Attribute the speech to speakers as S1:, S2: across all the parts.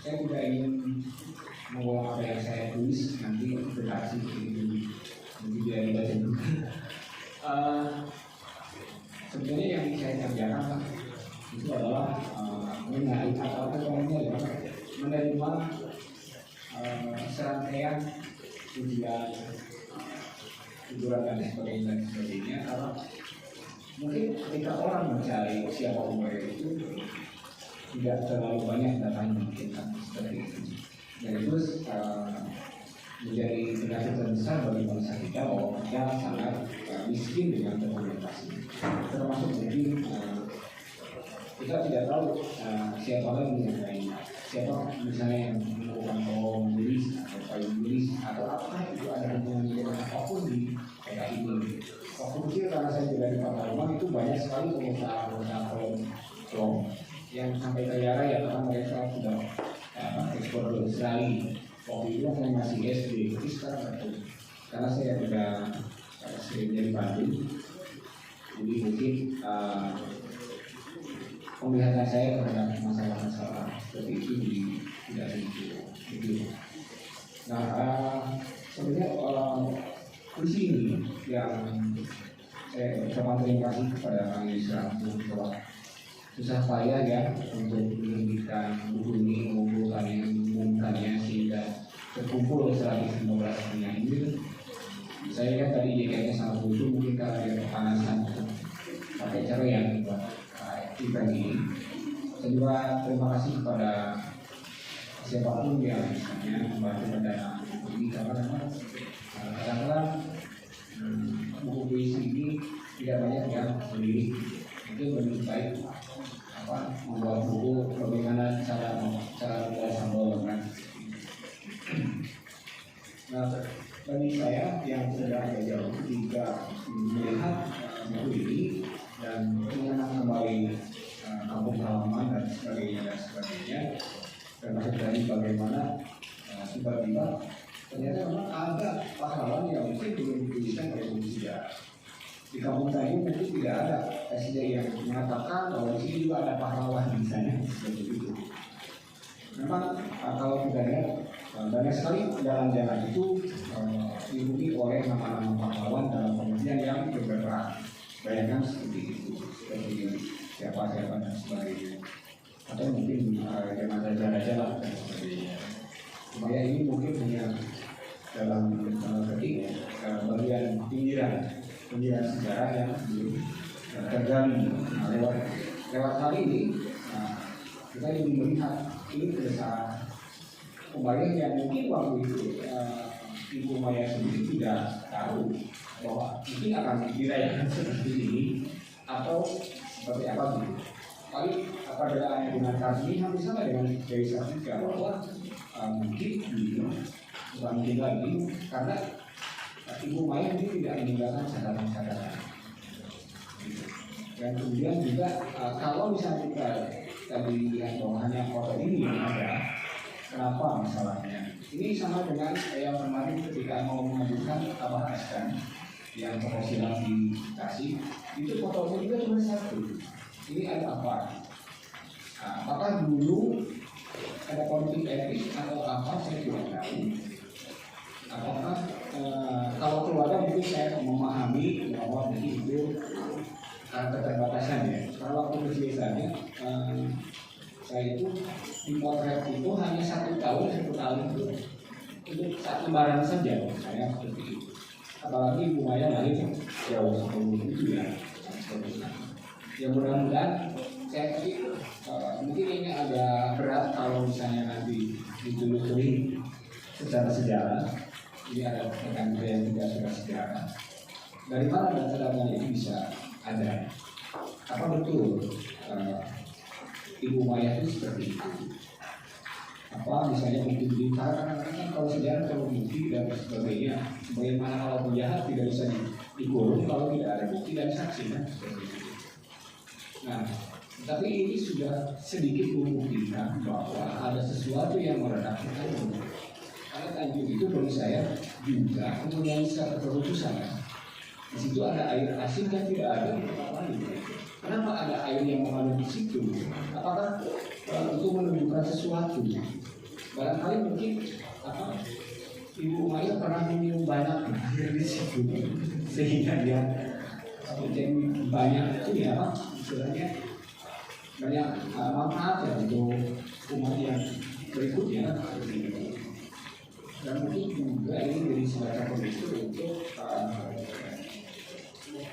S1: saya tidak ingin mengulang apa yang saya tulis nanti berarti jadi biar dibaca juga. Sebenarnya yang saya kerjakan itu adalah menarik atau adalah menerima serangkaian ujian, hiburan dan sebagainya karena mungkin ketika orang mencari siapa mereka itu tidak terlalu banyak datanya mungkin seperti itu. Dan itu menjadi penyakit terbesar bagi bangsa kita bahwa kita sangat miskin dengan dokumentasi. Termasuk mungkin kita tidak tahu siapa lagi yang lain, siapa misalnya yang melakukan bom tulis atau payung tulis atau apa itu ada hubungannya dengan apapun di PKI ini. Waktu kecil karena saya juga di Papua itu banyak sekali pengusaha kolom yang sampai kaya raya karena mereka sudah ekspor ke Australia. Waktu itu saya masih SD, tapi sekarang betul. Karena saya sudah sering jadi Bandung, jadi mungkin penglihatan saya terhadap masalah-masalah seperti itu tidak begitu. Nah, sebenarnya di sini yang saya ucapkan terima kasih kepada Kang Yusra untuk telah susah payah ya untuk menerbitkan buku ini, mengumpulkannya sehingga terkumpul 115 penyanyi. Saya lihat tadi JKT sangat lucu, mungkin karena dia kepanasan pakai cara yang buat event ini. Saya juga terima kasih kepada siapapun yang misalnya membantu pendanaan ini karena memang kadang-kadang buku puisi ini tidak banyak yang beli. Mungkin lebih baik membuat buku bagaimana cara membuat sambal kan. Nah, bagi saya yang sudah agak jauh ketika melihat buku ini dan mengenang kembali kampung halaman dan sebagainya termasuk dari bagaimana tiba-tiba ternyata memang ada pahlawan yang mungkin belum dituliskan oleh buku sejarah. Di kampung saya mungkin tidak ada SD yang mengatakan bahwa di sini juga ada pahlawan di sana seperti itu. Memang kalau kita lihat banyak sekali jalan-jalan itu diikuti oleh nama-nama pahlawan dalam pengertian yang bergerak. Bayangkan seperti itu, seperti siapa dan sebagainya. Atau mungkin zaman raja-raja dan sebagainya. Supaya ini mungkin hanya dalam ketik bagian pinggiran sejarah yang belum tergali. Nah, lewat hal ini kita ingin melihat ini kebesaran pembayang yang mungkin waktu itu Ibu Maya sendiri tidak tahu bahwa mungkin akan dirayakan seperti ini atau seperti apa gitu. Kali pada dengan kasus ini hampir sama dengan Dewi Sartika bahwa mungkin bukan mungkin lagi karena Ibu Maya ini tidak meninggalkan catatan-catatan. Dan kemudian juga kalau misalnya kita tadi lihat bahwa hanya foto ini yang ada, kenapa masalahnya? Ini sama dengan yang kemarin ketika mau mengajukan Abah Askan yang terkonsilasi itu fotonya juga cuma satu. Ini ada apa? Apakah dulu ada konflik etis atau apa? Saya tidak tahu. Apakah kalau keluarga mungkin saya memahami bahwa itu keterbatasan ya. Kalau waktu kecil saya itu di potret itu hanya 1 tahun itu 1 lembaran saja saya seperti itu. Apalagi Ibu Maya lahir jauh sebelum itu ya. Ya mudah-mudahan saya pikir mungkin ini agak berat kalau misalnya nanti ditelusuri secara sejarah. Ini ada rekan yang juga sudah sejarah. Dari mana data-data ini bisa ada? Apa betul Ibu Maya itu seperti itu? Apa misalnya mungkin karena kan kalau sejarah kalau bukti dan sebagainya, bagaimana kalau penjahat tidak bisa dikurung kalau tidak ada bukti dan saksi kan? Nah, tapi ini sudah sedikit membuktikan bahwa ada sesuatu yang meredaksi Tanjung. Karena Tanjung itu bagi saya juga mempunyai satu kehususan. Di situ ada air asin dan tidak ada tempat lain. Kenapa ada air yang mengalir di situ? Apakah itu menunjukkan sesuatu? Barangkali mungkin apa? Ibu Maya pernah minum banyak air di situ, sehingga dia jadi banyak itu ya, apa? Istilahnya banyak manfaat ya untuk umat yang berikutnya. Dan mungkin juga ini dari semacam pemicu untuk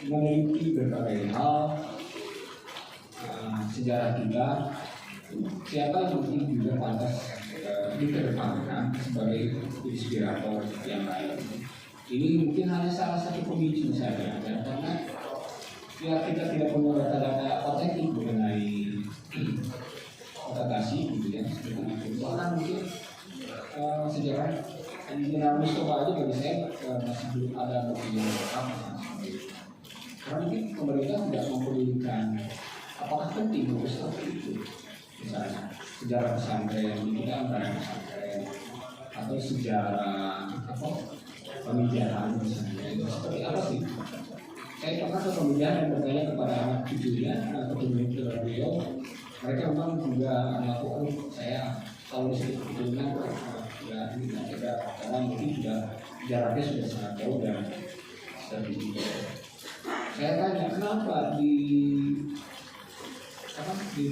S1: meneliti berbagai hal sejarah kita, siapa yang mungkin juga pantas dikedepankan sebagai inspirator yang lain. Ini mungkin hanya salah satu pemicu saja, dan karena ya kita tidak punya data-data otentik mengenai otakasi gitu ya, seperti itu. Bahkan mungkin sejarah Jenderal Mustafa aja bagi saya masih belum ada bukti yang lengkap. Karena mungkin pemerintah tidak mempedulikan apakah penting untuk seperti itu. Misalnya sejarah pesantren, tidak ada pesantren, atau sejarah apa pemijahan misalnya, seperti apa sih? Saya pernah ke pemijahan dan bertanya kepada anak cucunya atau kemudian beliau, mereka memang juga melakukan saya kalau disebut kebetulan ya ini tidak, karena mungkin sudah jaraknya sudah sangat jauh dan sedikit. Saya tanya kenapa di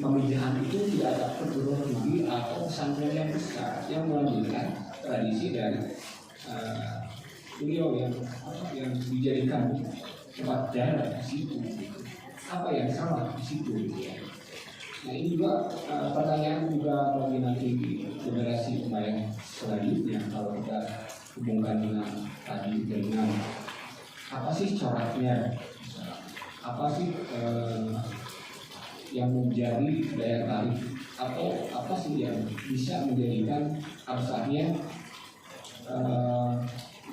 S1: pemijahan itu tidak ada perguruan tinggi atau pesantren yang besar yang melanjutkan tradisi dari beliau yang dijadikan tempat jalan di situ. Apa yang salah di situ? Nah ini juga pertanyaan juga bagi nanti generasi pemain selanjutnya, kalau kita hubungkan dengan tadi dengan apa sih coraknya, apa sih yang menjadi daya tarik, atau apa sih yang bisa menjadikan absahnya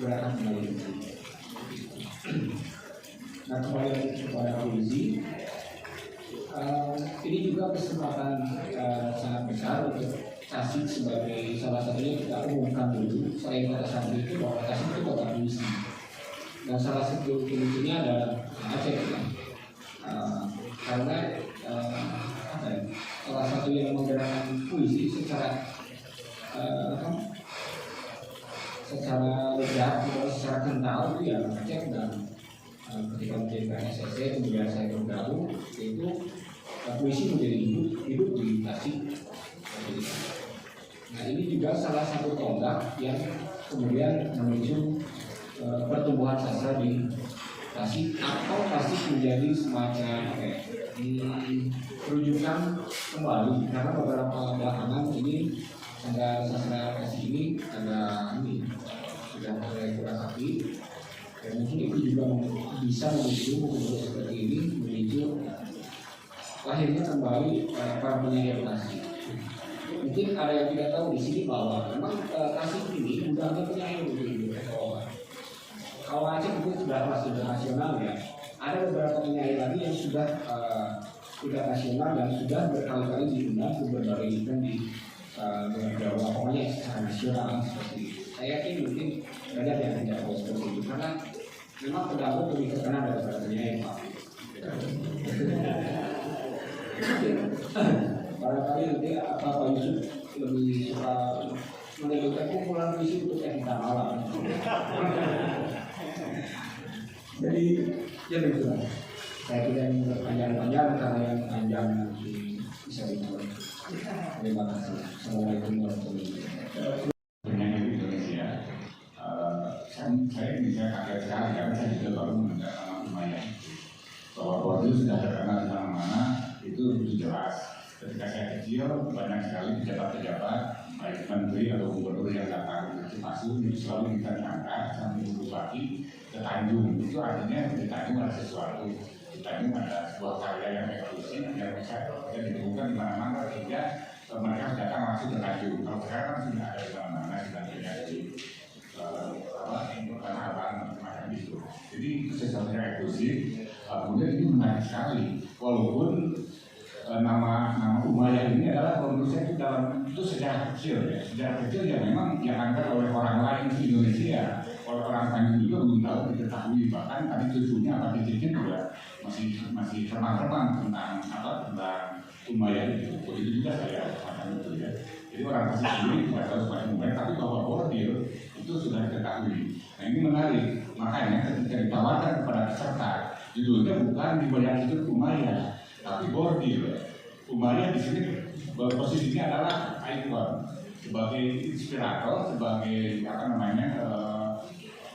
S1: gerakan kembali. Nah kembali lagi kepada puisi. Ini juga kesempatan sangat besar untuk Tasik sebagai salah satunya kita umumkan dulu. Selain kota santri itu bahwa Tasik itu kota puisi, dan salah satu puisinya adalah Aceh karena apa ya, salah satu yang menggerakkan puisi secara ledak atau secara kental itu ya Aceh. Dan ketika menjadi KSSC kemudian saya bergabung, itu puisi menjadi hidup di Tasik. Nah ini juga salah satu tonggak yang kemudian memicu pertumbuhan sastra di Tasik, atau Tasik menjadi semacam rujukan kembali, karena beberapa belakangan ini ada sastra Tasik ini ada ini sudah mulai kurang api. Dan mungkin itu juga bisa memicu seperti ini, memicu lahirnya kembali para penyair Tasik. Mungkin ada yang tidak tahu di sini bahwa memang Tasik ini sudah ada penyair begitu. Kalau Aceh itu sudah kelas internasional ya. Ada beberapa penyair lagi yang sudah tingkat nasional dan sudah berkali-kali diundang ke berbagai event di luar Jawa, pokoknya secara nasional seperti itu. Saya yakin mungkin banyak yang tidak tahu seperti itu, karena memang pedagog lebih terkenal daripada penyair Pak. Barangkali nanti Pak Yusuf lebih suka menyebutkan kumpulan puisi untuk yang kita malam. Jadi ya begitulah. Saya tidak ingin berpanjang-panjang karena yang panjang nanti bisa dibuat. Terima kasih. Assalamualaikum warahmatullahi wabarakatuh.
S2: Penyanyi di Indonesia, saya bisa kaget sekali karena saya juga baru mendengar nama lumayan bahwa Bordeaux sudah terkenal di mana-mana, itu jelas. Ketika saya kecil banyak sekali pejabat-pejabat baik menteri atau gubernur yang datang ke Cipasung itu selalu kita diangkat sambil bupati ke Tanjung. Itu artinya di Tanjung ada sesuatu, di Tanjung ada sebuah karya yang eksklusif yang bisa ditemukan di mana-mana, sehingga mereka datang langsung ke Tanjung. Kalau sekarang kan sudah ada di mana-mana, sudah terjadi pengharapan macam itu. Jadi itu sesuatu yang eksklusif. Kemudian ini menarik sekali, walaupun nama Umayyah ini adalah menurut saya itu dalam itu sejarah kecil ya, sejarah kecil yang memang diangkat oleh orang lain di Indonesia, orang Tanjung juga belum tahu diketahui, bahkan tadi cucunya apa cicitnya juga masih terbang-terbang tentang Umayyah itu. Begitu juga saya akan itu ya. Jadi orang Tasik sendiri tidak tahu sepanjang Umayyah, tapi bahwa Bordir itu sudah diketahui. Nah ini menarik, makanya ketika ditawarkan kepada peserta, judulnya bukan Wilayah Hidup Umayyah, tapi Bordir. Umayyah di sini posisinya adalah ikon sebagai inspirator, sebagai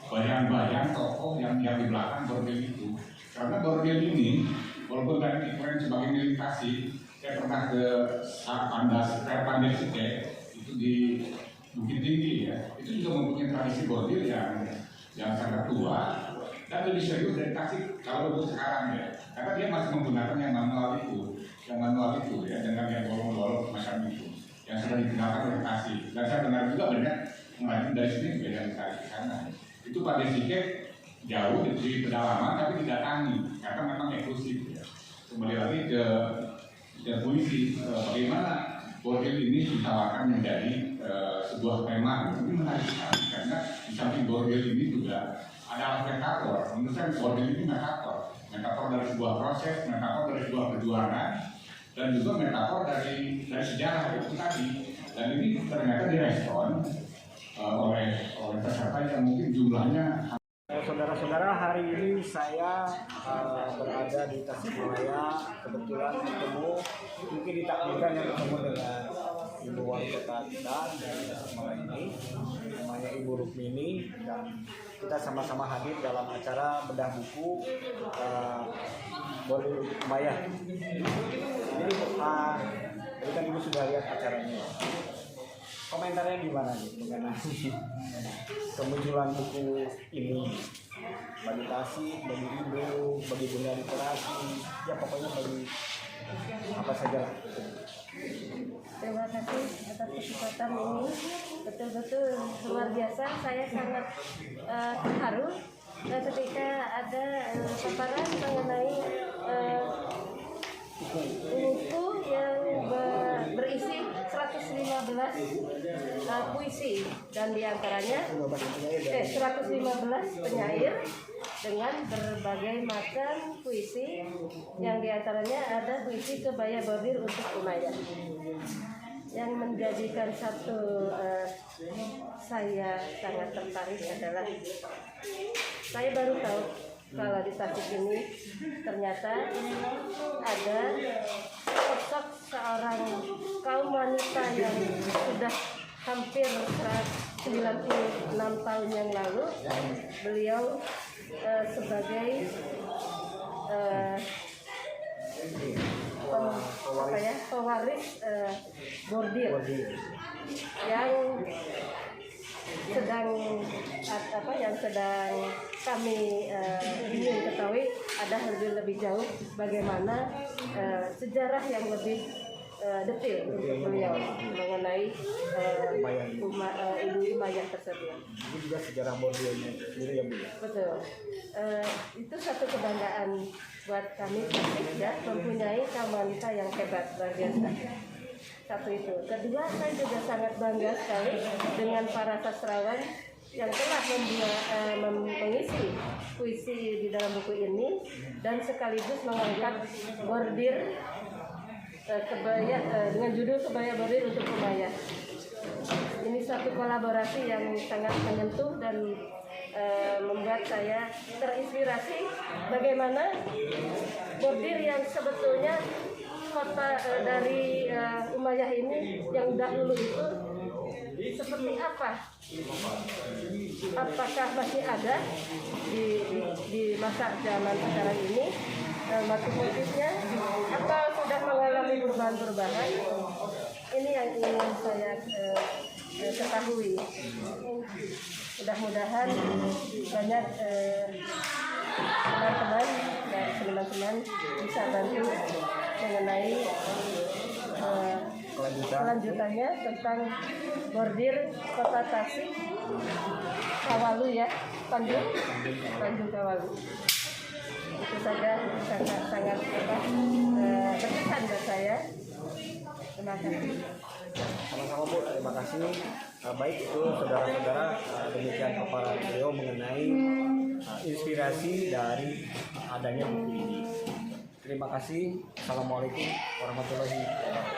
S2: bayang-bayang tokoh yang di belakang Bordir itu. Karena Bordir ini, walaupun tadi keren sebagai milik Tasik, saya pernah ke Pandai Sike itu di Bukit Tinggi ya, itu juga mempunyai tradisi Bordir yang sangat tua dan lebih serius dari Tasik kalau untuk sekarang ya, karena dia masih menggunakan yang manual itu ya, dengan yang bolong-bolong macam itu yang sudah digunakan oleh Tasik. Dan saya benar juga banyak mengajar dari sini juga dari Tasik ke sana. Itu Pandai Sike jauh di pedalaman tapi didatangi karena memang eksklusif ya. Kembali lagi ke puisi, bagaimana Bordir ini ditawarkan menjadi sebuah tema. Ini menarik sekali karena di samping Bordir ini juga ada metafor. Menurut saya Bordir ini metafor dari sebuah proses, metafor dari sebuah perjuangan, dan juga metafor dari sejarah itu tadi. Dan ini ternyata direspon oleh peserta yang mungkin jumlahnya.
S3: Saudara-saudara, hari ini saya berada di Tasikmalaya, kebetulan ketemu, mungkin ditakdirkan yang ketemu dengan Ibu Wali Kota kita dari Tasikmalaya ini, namanya Ibu Rukmini, dan kita sama-sama hadir dalam acara bedah buku Bordir Umayyah. Jadi tadi kan Ibu sudah lihat acaranya. Komentarnya gimana nih mengenai kemunculan buku ini bagi Tasik, bagi Ibu, bagi Bunda Literasi, ya pokoknya bagi apa saja lah.
S4: Terima kasih atas kesempatan ini, betul-betul luar biasa. Saya sangat terharu ketika ada paparan mengenai buku yang berisi 115 puisi, dan diantaranya 115 penyair dengan berbagai macam puisi, yang diantaranya ada puisi Kebaya Bordir untuk Umayyah. Yang menjadikan saya sangat tertarik adalah saya baru tahu kalau di Tasik ini ternyata ada sosok seorang kaum wanita yang sudah hampir 96 tahun yang lalu. Beliau sebagai pewaris Bordir yang sedang kami ingin ketahui ada lebih jauh bagaimana sejarah yang lebih detail untuk beliau mengenai Ibu Umayyah tersebut.
S3: Itu juga sejarah Bordirnya sendiri ya Bu.
S4: Betul. Itu satu kebanggaan buat kami ya, mempunyai kaum wanita yang hebat, luar biasa. Satu itu. Kedua, saya juga sangat bangga sekali dengan para sastrawan yang telah mengisi puisi di dalam buku ini dan sekaligus mengangkat Bordir dengan judul Kebaya Bordir untuk Umayyah. Ini satu kolaborasi yang sangat menyentuh dan membuat saya terinspirasi bagaimana Bordir yang sebetulnya kota dari Umayyah ini yang dahulu itu seperti apa? Apakah masih ada di masa zaman sekarang ini motif-motifnya, atau sudah mengalami perubahan-perubahan? Ini yang ingin saya ketahui. Mudah-mudahan banyak teman-teman dan teman-teman bisa bantu mengenai kelanjutannya tentang Bordir Kota Tasik, Kawalu ya, Tanjung Kawalu. Itu saja sangat berkesan buat saya. Terima Terima kasih.
S3: Sama-sama Bu, terima kasih. Baik itu saudara-saudara, demikian paparan beliau mengenai inspirasi dari adanya buku ini. Terima kasih. Assalamualaikum warahmatullahi wabarakatuh.